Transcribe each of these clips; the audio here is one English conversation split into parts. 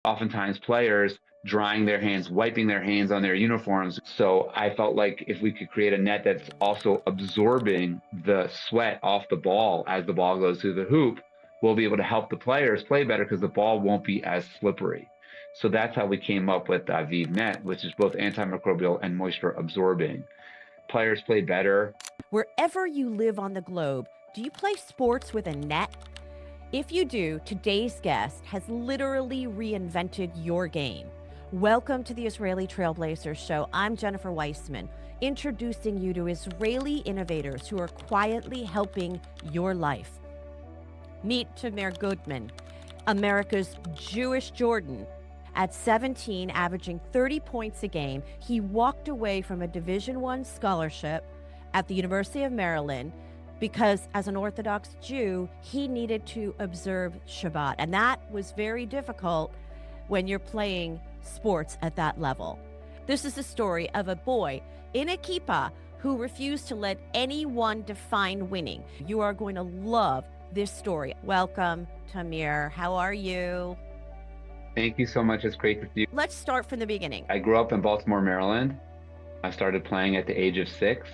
oftentimes players drying their hands, wiping their hands on their uniforms. So I felt like if we could create a net that's also absorbing the sweat off the ball as the ball goes through the hoop, we'll be able to help the players play better because the ball won't be as slippery. So that's how we came up with Aviv Net, which is both antimicrobial and moisture absorbing. Players play better. Wherever you live on the globe, do you play sports with a net? If you do, today's guest has literally reinvented your game. Welcome to the Israeli Trailblazers Show. I'm Jennifer Weissman, introducing you to Israeli innovators who are quietly helping your life. Meet Tamir Goodman, America's Jewish Jordan. At 17, averaging 30 points a game, he walked away from a Division I scholarship at the University of Maryland because as an Orthodox Jew, he needed to observe Shabbat. And that was very difficult when you're playing sports at that level. This is the story of a boy in a kippah who refused to let anyone define winning. You are going to love this story. Welcome, Tamir. How are you? Thank you so much. It's great to see you. Let's start from the beginning. I grew up in Baltimore, Maryland. I started playing at the age of 6.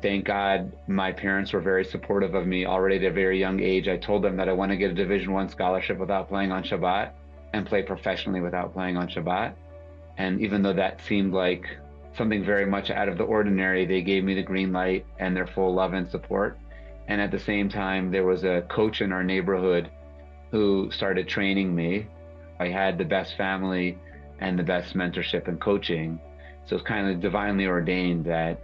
Thank God my parents were very supportive of me already at a very young age. I told them that I want to get a Division I scholarship without playing on Shabbat and play professionally without playing on Shabbat. And even though that seemed like something very much out of the ordinary, they gave me the green light and their full love and support. And at the same time, there was a coach in our neighborhood who started training me. I had the best family and the best mentorship and coaching. So it's kind of divinely ordained that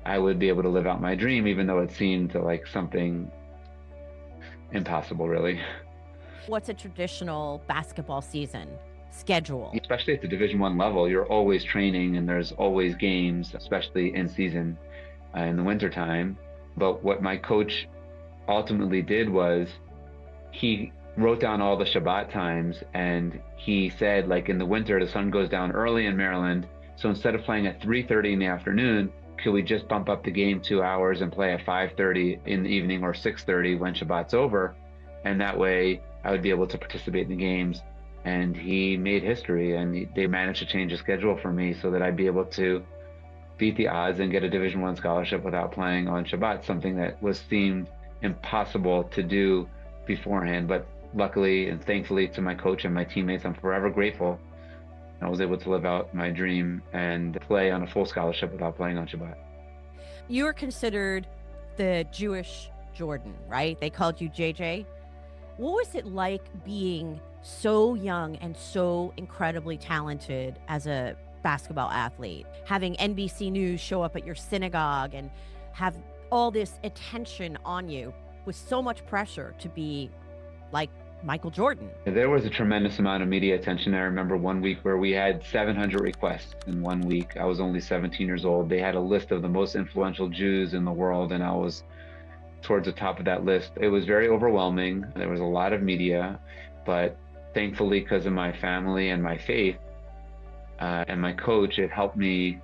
I would be able to live out my dream, even though it seemed like something impossible, really. What's a traditional basketball season schedule? Especially at the Division I level, you're always training and there's always games, especially in season in the wintertime. But what my coach ultimately did was he wrote down all the Shabbat times, and he said, like in the winter, the sun goes down early in Maryland. So instead of playing at 3:30 in the afternoon, could we just bump up the game 2 hours and play at 5:30 in the evening or 6:30 when Shabbat's over? And that way I would be able to participate in the games. And he made history, and they managed to change the schedule for me so that I'd be able to beat the odds and get a Division I scholarship without playing on Shabbat, something that was seemed impossible to do beforehand. But luckily and thankfully to my coach and my teammates, I'm forever grateful. I was able to live out my dream and play on a full scholarship without playing on Shabbat. You were considered the Jewish Jordan, right? They called you JJ. What was it like being so young and so incredibly talented as a basketball athlete, having NBC News show up at your synagogue and have all this attention on you with so much pressure to be like Michael Jordan? There was a tremendous amount of media attention. I remember one week where we had 700 requests in 1 week. I was only 17 years old. They had a list of the most influential Jews in the world, and I was towards the top of that list. It was very overwhelming. There was a lot of media, but thankfully, because of my family and my faith and my coach, it helped me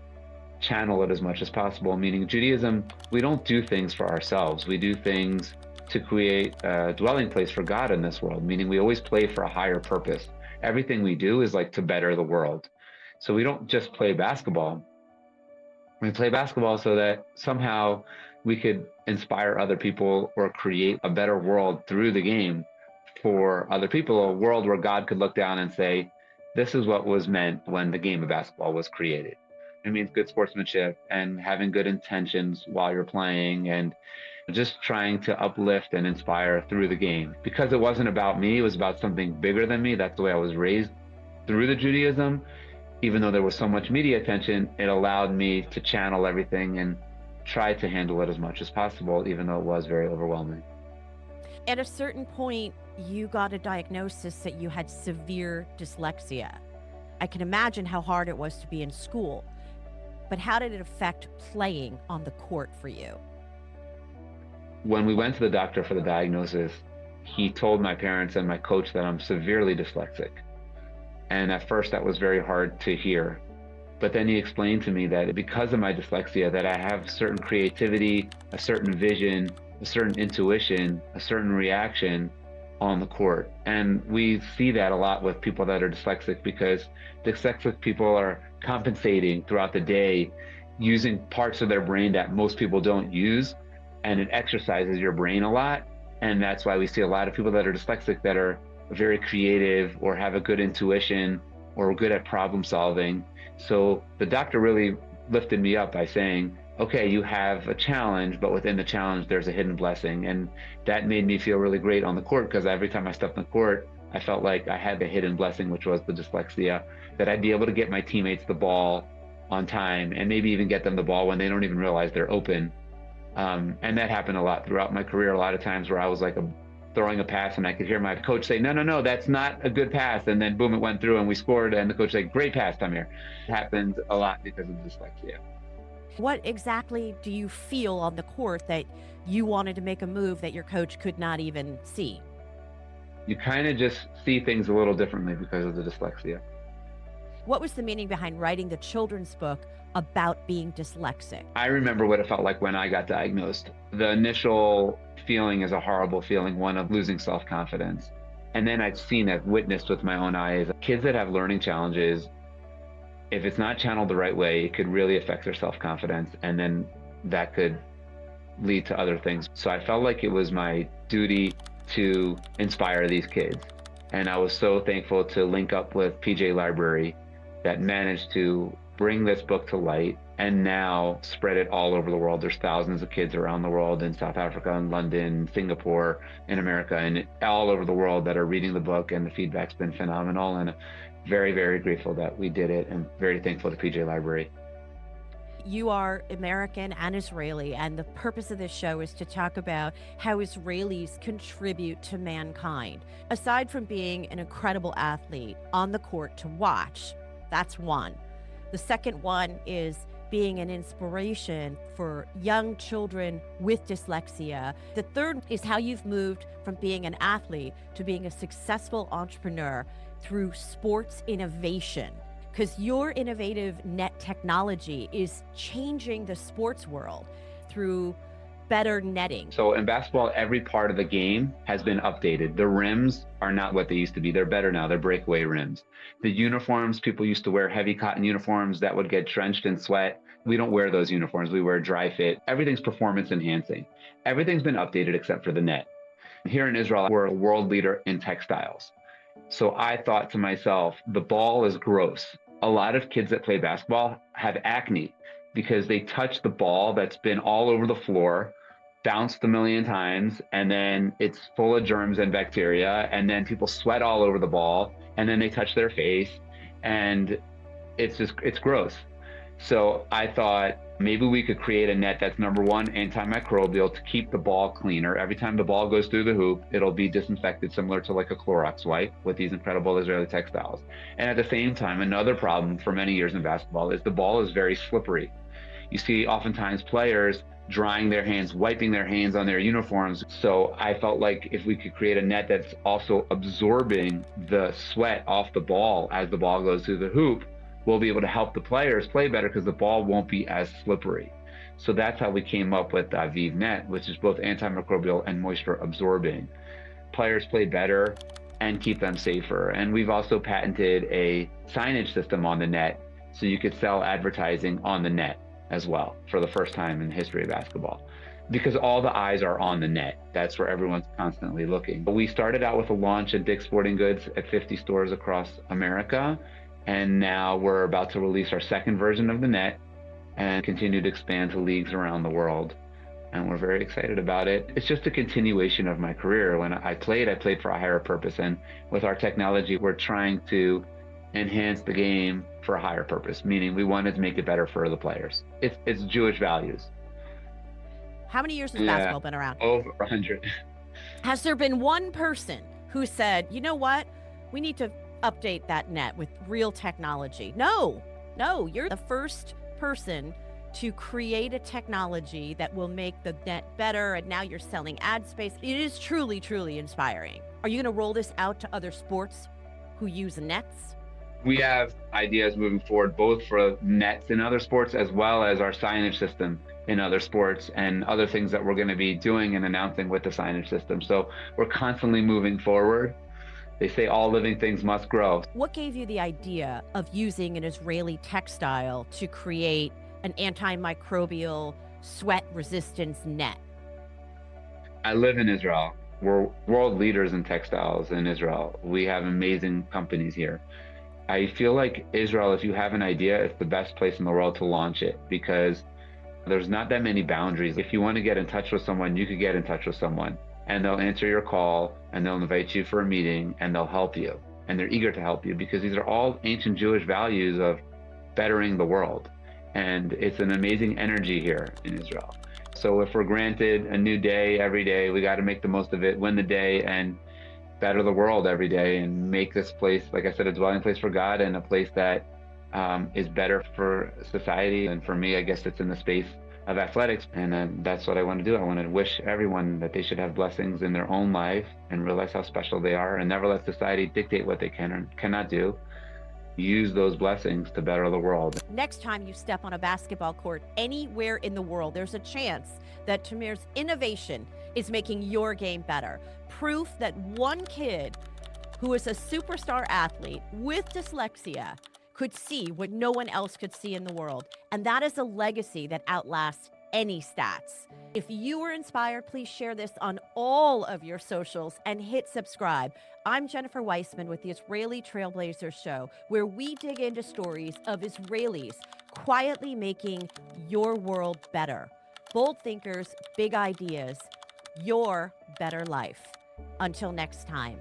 channel it as much as possible. Meaning Judaism, we don't do things for ourselves. We do things to create a dwelling place for God in this world, meaning we always play for a higher purpose. Everything we do is like to better the world. So we don't just play basketball. We play basketball so that somehow we could inspire other people or create a better world through the game for other people, a world where God could look down and say, this is what was meant when the game of basketball was created. It means good sportsmanship and having good intentions while you're playing and just trying to uplift and inspire through the game. Because it wasn't about me, it was about something bigger than me. That's the way I was raised through the Judaism. Even though there was so much media attention, it allowed me to channel everything and try to handle it as much as possible, even though it was very overwhelming. At a certain point, you got a diagnosis that you had severe dyslexia. I can imagine how hard it was to be in school, but how did it affect playing on the court for you? When we went to the doctor for the diagnosis, he told my parents and my coach that I'm severely dyslexic. And at first that was very hard to hear. But then he explained to me that because of my dyslexia, that I have certain creativity, a certain vision, a certain intuition, a certain reaction on the court. And we see that a lot with people that are dyslexic, because dyslexic people are compensating throughout the day using parts of their brain that most people don't use, and it exercises your brain a lot. And that's why we see a lot of people that are dyslexic that are very creative or have a good intuition or good at problem solving. So the doctor really lifted me up by saying, okay, you have a challenge, but within the challenge, there's a hidden blessing. And that made me feel really great on the court, because every time I stepped on the court, I felt like I had the hidden blessing, which was the dyslexia, that I'd be able to get my teammates the ball on time and maybe even get them the ball when they don't even realize they're open. And that happened a lot throughout my career. A lot of times where I was like throwing a pass and I could hear my coach say, no, that's not a good pass. And then boom, it went through and we scored. And the coach said, great pass, Tamir. It happened a lot because of dyslexia. What exactly do you feel on the court that you wanted to make a move that your coach could not even see? You kind of just see things a little differently because of the dyslexia. What was the meaning behind writing the children's book about being dyslexic? I remember what it felt like when I got diagnosed. The initial feeling is a horrible feeling, one of losing self-confidence. And then I've seen it, witnessed with my own eyes. Kids that have learning challenges, if it's not channeled the right way, it could really affect their self-confidence. And then that could lead to other things. So I felt like it was my duty to inspire these kids. And I was so thankful to link up with PJ Library that managed to bring this book to light and now spread it all over the world. There's thousands of kids around the world, in South Africa and London, Singapore, in America, and all over the world that are reading the book, and the feedback's been phenomenal. And very, very grateful that we did it, and very thankful to PJ Library. You are American and Israeli, and the purpose of this show is to talk about how Israelis contribute to mankind. Aside from being an incredible athlete on the court to watch, that's one. The second one is being an inspiration for young children with dyslexia. The third is how you've moved from being an athlete to being a successful entrepreneur through sports innovation, because your innovative net technology is changing the sports world through better netting. So in basketball, every part of the game has been updated. The rims are not what they used to be. They're better now. They're breakaway rims. The uniforms, people used to wear heavy cotton uniforms that would get drenched in sweat. We don't wear those uniforms. We wear dry fit. Everything's performance enhancing. Everything's been updated except for the net. Here in Israel, we're a world leader in textiles. So I thought to myself, the ball is gross. A lot of kids that play basketball have acne because they touch the ball that's been all over the floor, bounced a million times, and then it's full of germs and bacteria, and then people sweat all over the ball, and then they touch their face, and it's gross. So I thought maybe we could create a net that's, number one, antimicrobial, to keep the ball cleaner. Every time the ball goes through the hoop, it'll be disinfected, similar to like a Clorox wipe, with these incredible Israeli textiles. And at the same time, another problem for many years in basketball is the ball is very slippery. You see oftentimes players drying their hands, wiping their hands on their uniforms. So I felt like if we could create a net that's also absorbing the sweat off the ball as the ball goes through the hoop, we'll be able to help the players play better because the ball won't be as slippery. So that's how we came up with Aviv Net, which is both antimicrobial and moisture absorbing. Players play better and keep them safer. And we've also patented a signage system on the net, so you could sell advertising on the net as well, for the first time in the history of basketball, because all the eyes are on the net. That's where everyone's constantly looking. But we started out with a launch at Dick's Sporting Goods at 50 stores across America. And now we're about to release our second version of the net and continue to expand to leagues around the world. And we're very excited about it. It's just a continuation of my career. When I played for a higher purpose. And with our technology, we're trying to enhance the game for a higher purpose, meaning we wanted to make it better for the players. It's Jewish values. How many years has basketball been around? Over 100. Has there been one person who said, you know what, we need to update that net with real technology? No, you're the first person to create a technology that will make the net better, and now you're selling ad space. It is truly, truly inspiring. Are you going to roll this out to other sports who use nets? We have ideas moving forward, both for nets in other sports as well as our signage system. in other sports and other things that we're going to be doing and announcing with the signage system. So we're constantly moving forward. They say all living things must grow. What gave you the idea of using an Israeli textile to create an antimicrobial sweat resistance net? I live in Israel. We're world leaders in textiles in Israel. We have amazing companies here. I feel like Israel, if you have an idea, it's the best place in the world to launch it because there's not that many boundaries. If you want to get in touch with someone, you could get in touch with someone and they'll answer your call and they'll invite you for a meeting and they'll help you. And they're eager to help you because these are all ancient Jewish values of bettering the world. And it's an amazing energy here in Israel. So if we're granted a new day every day, we got to make the most of it, win the day, and better the world every day and make this place, like I said, a dwelling place for God and a place that is better for society. And for me, I guess it's in the space of athletics. And that's what I want to do. I want to wish everyone that they should have blessings in their own life and realize how special they are and never let society dictate what they can or cannot do. Use those blessings to better the world. Next time you step on a basketball court anywhere in the world, there's a chance that Tamir's innovation is making your game better. Proof that one kid who is a superstar athlete with dyslexia could see what no one else could see in the world. And that is a legacy that outlasts any stats. If you were inspired, please share this on all of your socials and hit subscribe. I'm Jennifer Weissman with the Israeli Trailblazers Show, where we dig into stories of Israelis quietly making your world better. Bold thinkers, big ideas, your better life. Until next time.